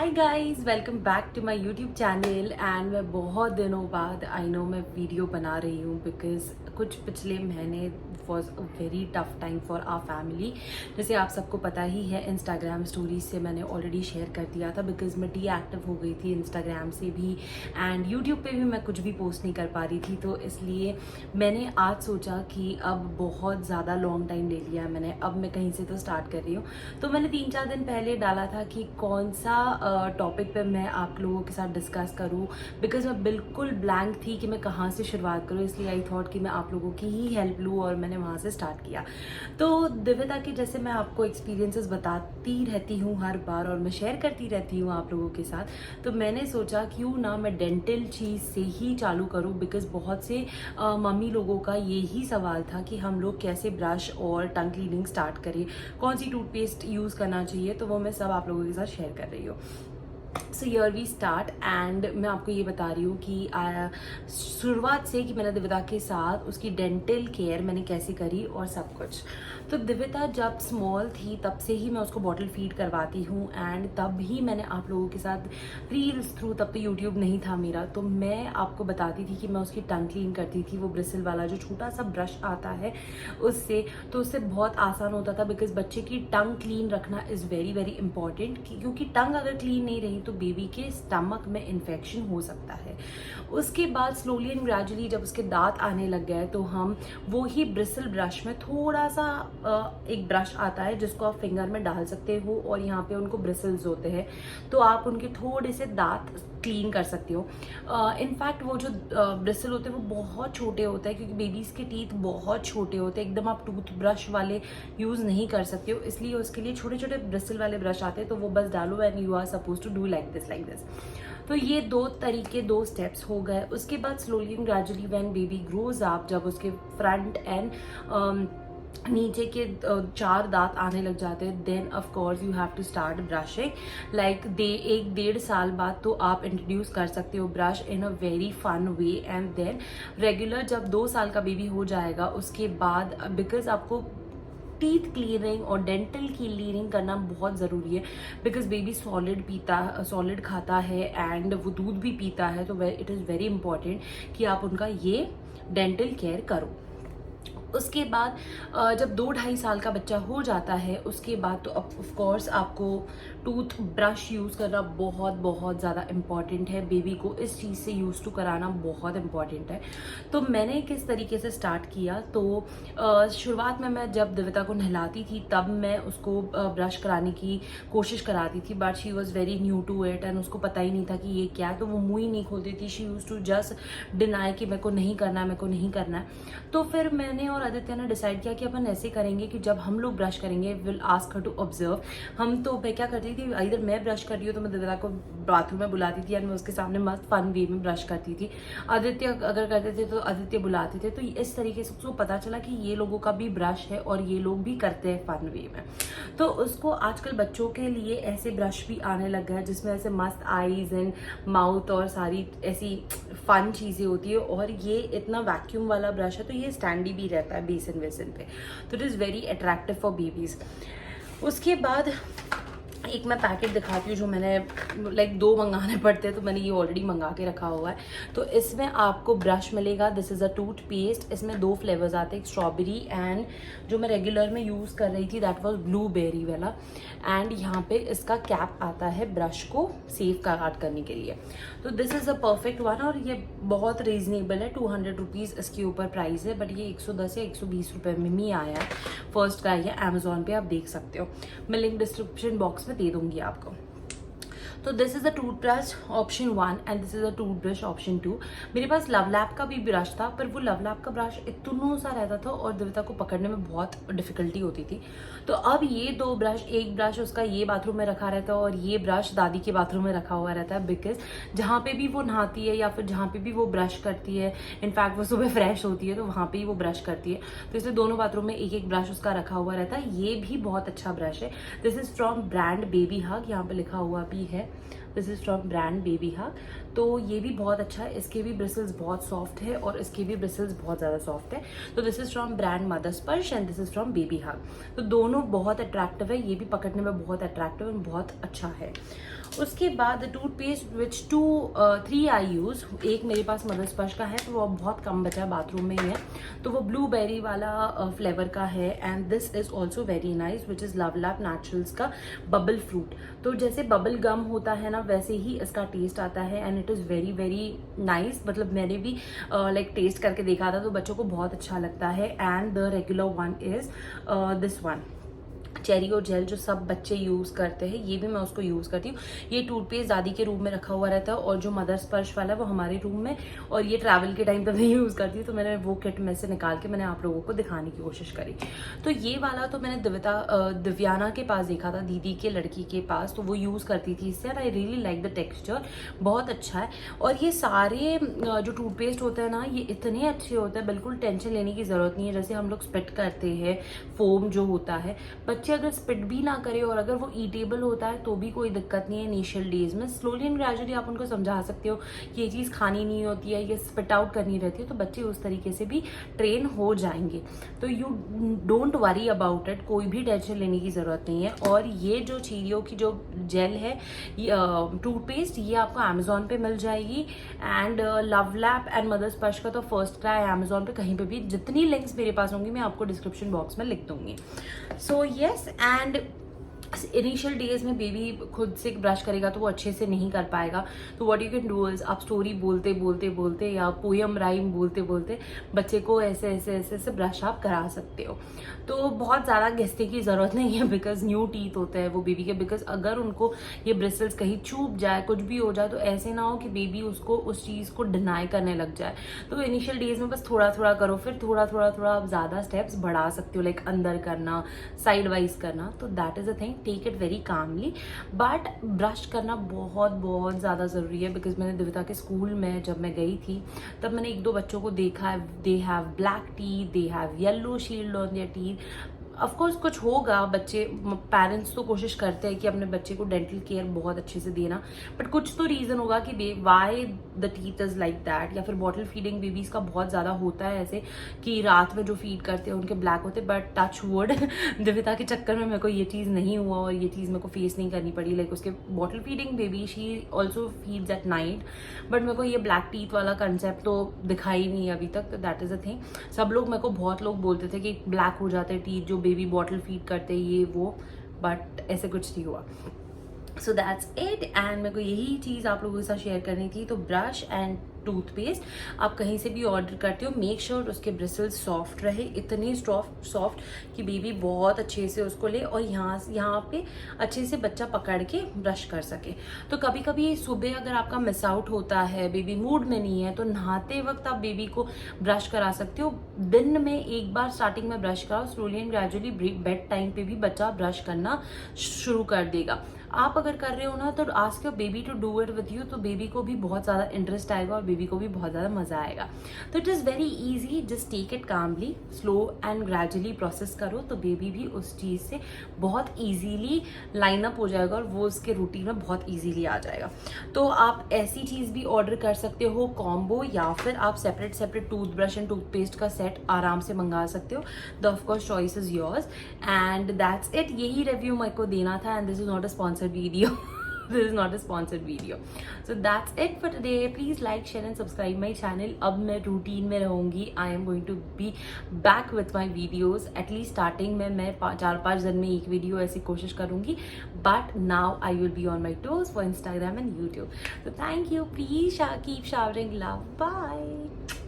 Hi guys, welcome back to my YouTube channel. And मैं बहुत दिनों बाद आई नो मैं वीडियो बना रही हूँ बिकॉज कुछ पिछले महीने was a very tough time for our family. जैसे आप सबको पता ही है, इंस्टाग्राम स्टोरीज से मैंने ऑलरेडी शेयर कर दिया था बिकॉज मैं डीएक्टिव हो गई थी इंस्टाग्राम से भी, एंड यूट्यूब पे भी मैं कुछ भी पोस्ट नहीं कर पा रही थी। तो इसलिए मैंने आज सोचा कि अब बहुत ज़्यादा लॉन्ग टाइम ले लिया है मैंने, अब मैं कहीं से तो स्टार्ट कर रही हूँ। तो मैंने 3-4 दिन पहले डाला था कि कौन सा टॉपिक पे मैं आप लोगों के साथ डिस्कस करूं, बिकॉज मैं बिल्कुल ब्लैंक थी कि मैं कहाँ से शुरुआत करूं। इसलिए आई थॉट कि मैं आप लोगों की ही हेल्प लूं और मैंने वहाँ से स्टार्ट किया। तो दिव्यता के जैसे मैं आपको एक्सपीरियंसेस बताती रहती हूँ हर बार और मैं शेयर करती रहती हूँ आप लोगों के साथ, तो मैंने सोचा क्यों ना मैं डेंटल चीज़ से ही चालू करूँ। बिकॉज बहुत से मम्मी लोगों का यही सवाल था कि हम लोग कैसे ब्रश और टंग क्लीनिंग स्टार्ट करें, कौन सी टूथपेस्ट यूज़ करना चाहिए, तो वो मैं सब आप लोगों के साथ शेयर कर रही हूँ। सो यर वी स्टार्ट। एंड मैं आपको ये बता रही हूँ कि शुरुआत से कि मैंने दिव्यता के साथ उसकी डेंटल केयर मैंने कैसे करी और सब कुछ। तो दिव्यता जब स्मॉल थी तब से ही मैं उसको बॉटल फीड करवाती हूँ, एंड तब ही मैंने आप लोगों के साथ रील्स थ्रू, तब तो यूट्यूब नहीं था मेरा, तो मैं आपको बताती थी कि मैं उसकी टंग क्लीन करती थी। वो ब्रिसल वाला जो छोटा सा ब्रश आता है उससे, तो उससे बहुत आसान होता था बिकॉज बच्चे की टंग क्लीन रखना इज़ वेरी वेरी इंपॉर्टेंट, क्योंकि टंग अगर क्लीन नहीं रही तो बेबी के स्टमक में इन्फेक्शन हो सकता है। उसके बाद स्लोली एंड ग्रेजुअली जब उसके दांत आने लग गए तो हम वो ही ब्रिसल ब्रश में थोड़ा सा एक ब्रश आता है जिसको आप फिंगर में डाल सकते हो और यहाँ पे उनको ब्रिसल्स होते हैं, तो आप उनके थोड़े से दांत क्लीन कर सकते हो। इनफैक्ट वो जो ब्रिसल होते हैं वो बहुत छोटे होते हैं, क्योंकि बेबीज़ के टीथ बहुत छोटे होते हैं, एकदम आप टूथ ब्रश वाले यूज़ नहीं कर सकते हो, इसलिए उसके लिए छोटे छोटे ब्रिसल वाले ब्रश आते हैं, तो वो बस डालो and you are suppose to do like this. तो ये दो स्टेप्स हो गए। उसके बाद slowly and gradually when baby grows up, जब उसके फ्रंट एंड नीचे के 4 दांत आने लग जाते हैं, then of course you have to start brushing. Like 1-1.5 साल बाद तो आप इंट्रोड्यूस कर सकते हो brush in a very fun way. And then regular जब 2 साल का बेबी हो जाएगा उसके बाद, बिकॉज आपको टीथ क्लीनिंग और डेंटल क्लीनिंग करना बहुत ज़रूरी है, बिकॉज बेबी सॉलिड खाता है एंड वो दूध भी पीता है, तो इट इज़ वेरी इंपॉर्टेंट कि आप उनका ये डेंटल केयर करो। उसके बाद जब 2-2.5 साल का बच्चा हो जाता है उसके बाद तो ऑफ कोर्स आपको टूथ ब्रश यूज़ करना बहुत बहुत ज़्यादा इम्पॉर्टेंट है। बेबी को इस चीज़ से यूज़ टू कराना बहुत इम्पॉर्टेंट है। तो मैंने किस तरीके से स्टार्ट किया, तो शुरुआत में मैं जब दिव्यता को नहलाती थी तब मैं उसको ब्रश कराने की कोशिश कराती थी, but she was very new to it and उसको पता ही नहीं था कि ये क्या है, तो वो मुँह ही नहीं खोलती थी। She use to just deny कि मेरे को नहीं करना है, मेरे को नहीं करना है। तो फिर मैंने और आदित्य ने डिसाइड किया कि अपन ऐसे करेंगे कि जब हम लोग ब्रश करेंगे will ask her to observe. हम तो मैं क्या करती थी, इधर मैं ब्रश कर रही हूँ तो मैं दिव्यता को बाथरूम में बुलाती थी एंड मैं उसके सामने मस्त फन वे में ब्रश करती थी। आदित्य अगर करते थे तो आदित्य बुलाते थे। तो इस तरीके से उसको पता चला कि ये लोगों का भी ब्रश है और ये लोग भी करते हैं फन वे में। तो उसको आजकल बच्चों के लिए ऐसे ब्रश भी आने लग गया जिसमें ऐसे मस्त आईज एंड माउथ और सारी ऐसी फन चीज़ें होती है, और ये इतना वैक्यूम वाला ब्रश है तो ये स्टैंडी भी रहता है बेसिन वेसिन पे, तो it is very attractive for babies. उसके बाद एक मैं पैकेट दिखाती हूँ जो मैंने लाइक 2 मंगाने पड़ते हैं, तो मैंने ये ऑलरेडी मंगा के रखा हुआ है। तो इसमें आपको ब्रश मिलेगा, this is a tooth paste. इसमें 2 फ्लेवर्स आते हैं, एक स्ट्रॉबेरी एंड जो मैं रेगुलर में यूज़ कर रही थी दैट वाज ब्लूबेरी वाला। एंड यहाँ पे इसका कैप आता है ब्रश को सेफ काट करने के लिए। तो this is a perfect one, और ये बहुत रीजनेबल है, 200 रुपीज़ इसके ऊपर प्राइस है, बट ये 110 या 120 रुपये में ही आया है। फर्स्ट का ये अमेजोन पे आप देख सकते हो, मैं लिंक डिस्क्रिप्शन बॉक्स में दे दूंगी आपको। तो this is the toothbrush option 1 and this is the toothbrush option 2। मेरे पास लव लैब का भी ब्रश था, पर वो लव लैब का ब्रश इतना सा रहता था और दिव्यता को पकड़ने में बहुत डिफिकल्टी होती थी। तो अब ये 2 ब्रश, एक ब्रश उसका ये बाथरूम में रखा रहता है और ये ब्रश दादी के बाथरूम में रखा हुआ रहता है, बिकॉज जहाँ पे भी वो नहाती है या फिर जहाँ पे भी वो ब्रश करती है, इनफैक्ट वो सुबह फ्रेश होती है तो वहाँ पे ही वो ब्रश करती है, तो इसलिए दोनों बाथरूम में एक एक ब्रश उसका रखा हुआ रहता है। ये भी बहुत अच्छा ब्रश है, this is from brand Baby Hug, यहाँ पे लिखा हुआ भी है, this is from brand Baby Hug. तो ये भी बहुत अच्छा है, इसके भी ब्रिसल्स बहुत सॉफ्ट है और इसके भी ब्रिसल्स बहुत ज़्यादा सॉफ्ट है। तो this is from brand Mother Sparsh and this is from Baby Hug. तो दोनों बहुत अट्रैक्टिव है, ये भी पकड़ने में बहुत अट्रैक्टिव एंड बहुत अच्छा है। उसके बाद टूथपेस्ट विच 3 आई यूज़, एक मेरे पास मदर स्पर्श का है तो वो बहुत कम बचा है, बाथरूम में ही है, तो वो ब्लूबेरी वाला फ्लेवर का है। And this is also very nice which is Lovelap Naturals का बबल फ्रूट। तो जैसे बबल गम होता है ना, वैसे ही इसका टेस्ट आता है and it is very very nice. मतलब मैंने भी लाइक टेस्ट करके देखा था तो बच्चों को बहुत अच्छा लगता है। And the regular one is this one, cherry और जेल, जो सब बच्चे यूज़ करते हैं, ये भी मैं उसको यूज़ करती हूँ। ये टूथपेस्ट दादी के रूम में रखा हुआ रहता है और जो मदर स्पर्श वाला है वो हमारे रूम में, और ये ट्रैवल के टाइम पे मैं यूज़ करती हूँ। तो मैंने वो किट में से निकाल के मैंने आप लोगों को दिखाने की कोशिश करी। तो ये वाला तो मैंने दिव्याना के पास देखा था, दीदी के लड़की के पास, तो वो यूज़ करती थी इससे। I really like the texture, बहुत अच्छा है। और ये सारे जो टूथपेस्ट होते हैं ना, ये इतने अच्छे होते हैं, बिल्कुल टेंशन लेने की ज़रूरत नहीं है। जैसे हम लोग स्पिट करते हैं, फोम जो होता है, बच्चे अगर स्पिट भी ना करे और अगर वो ईटेबल होता है तो भी कोई दिक्कत नहीं है। इनिशियल डेज में स्लोली एंड ग्रेजुअली आप उनको समझा सकते हो कि ये चीज़ खानी नहीं होती है, ये स्पिट आउट करनी रहती है, तो बच्चे उस तरीके से भी ट्रेन हो जाएंगे। तो you don't worry about it, कोई भी टेंशन लेने की ज़रूरत नहीं है। और ये जो चीरियो की जो जेल है टूथपेस्ट, ये आपको अमेजोन पे मिल जाएगी। एंड लवलैप एंड मदर स्पर्श का तो फर्स्ट क्राई अमेजोन पे कहीं पे भी, जितनी लिंक्स मेरे पास होंगी मैं आपको डिस्क्रिप्शन बॉक्स में लिख दूंगी। So yes, and initial days में बेबी खुद से ब्रश करेगा तो वो अच्छे से नहीं कर पाएगा। तो what you can do is, आप स्टोरी बोलते बोलते बोलते या पोयम राइम बोलते बोलते बच्चे को ऐसे ऐसे ऐसे ऐसे ब्रश आप करा सकते हो। तो बहुत ज़्यादा घिसने की ज़रूरत नहीं है, बिकॉज न्यू टीथ होते हैं वो बेबी के। बिकॉज अगर उनको ये ब्रिसल्स कहीं चूप जाए, कुछ भी हो जाए, तो ऐसे ना हो कि बेबी उसको उस चीज़ को डिनाई करने लग जाए। तो इनिशियल डेज में बस थोड़ा थोड़ा करो, फिर थोड़ा थोड़ा थोड़ा आप ज़्यादा स्टेप्स बढ़ा सकते हो, लाइक अंदर करना, साइड वाइज करना। तो that is a thing, take it very calmly. But brush करना बहुत बहुत ज़्यादा ज़रूरी है। बिकॉज मैंने दिव्यता के स्कूल में जब मैं गई थी तब मैंने 1-2 बच्चों को देखा है, they have black teeth, they have yellow shield on their teeth. Of course कुछ होगा, बच्चे पेरेंट्स तो कोशिश करते हैं कि अपने बच्चे को डेंटल केयर बहुत अच्छे से देना, बट कुछ तो रीज़न होगा कि why the teeth is like that. या फिर बॉटल फीडिंग बेबीज़ का बहुत ज़्यादा होता है ऐसे कि रात में जो फीड करते हैं उनके ब्लैक होते हैं। बट टच वुड दिव्यता के चक्कर में मेरे को ये चीज़ नहीं हुआ और ये चीज़ मेरे को फेस नहीं करनी पड़ी। लाइक उसके bottle feeding baby, she also feeds at night, but मेरे को ये ब्लैक टीथ वाला कंसेप्ट तो दिखा ही नहीं अभी तक। तो दैट इज़ अ थिंग। सब लोग, मेरे को बहुत लोग बोलते थे कि ब्लैक हो जाते टीथ जो बेबी बॉटल फीड करते ये वो, बट ऐसे कुछ नहीं हुआ। So that's it. एंड मेरे को यही चीज़ आप लोगों के साथ शेयर करनी थी। तो ब्रश एंड टूथपेस्ट आप कहीं से भी ऑर्डर करते हो, मेक श्योर उसके ब्रिसल्स सॉफ्ट रहे, इतने सॉफ्ट कि बेबी बहुत अच्छे से उसको ले और यहाँ पे अच्छे से बच्चा पकड़ के ब्रश कर सके। तो कभी कभी सुबह अगर आपका मिस आउट होता है, बेबी मूड में नहीं है, तो नहाते वक्त आप बेबी को ब्रश करा सकते हो। दिन में एक बार स्टार्टिंग में ब्रश कराओ, slowly and gradually bed time पे भी बच्चा ब्रश करना शुरू कर देगा। आप अगर कर रहे हो ना तो ask your baby to do it with you, तो बेबी को भी बहुत ज़्यादा इंटरेस्ट आएगा और बेबी को भी बहुत ज़्यादा मज़ा आएगा। तो it is very easy, just take it calmly, slow and gradually process करो, तो बेबी भी उस चीज़ से बहुत ईजीली लाइन अप हो जाएगा और वो उसके रूटीन में बहुत ईजीली आ जाएगा। तो आप ऐसी चीज़ भी ऑर्डर कर सकते हो कॉम्बो, या फिर आप सेपरेट टूथब्रश एंड टूथपेस्ट का सेट आराम से मंगा सकते हो। The of course choice is yours. And that's it, यही रिव्यू मेरे को देना था। And this is not a sponsored video. This is not a sponsored video. So that's it for today. Please like, share and subscribe my channel. अब मैं routine में रहूँगी. I am going to be back with my videos. At least starting में मैं 4-5 दिन में एक video ऐसी कोशिश करूँगी. But now I will be on my toes for Instagram and YouTube. So thank you. Please keep showering love. Bye.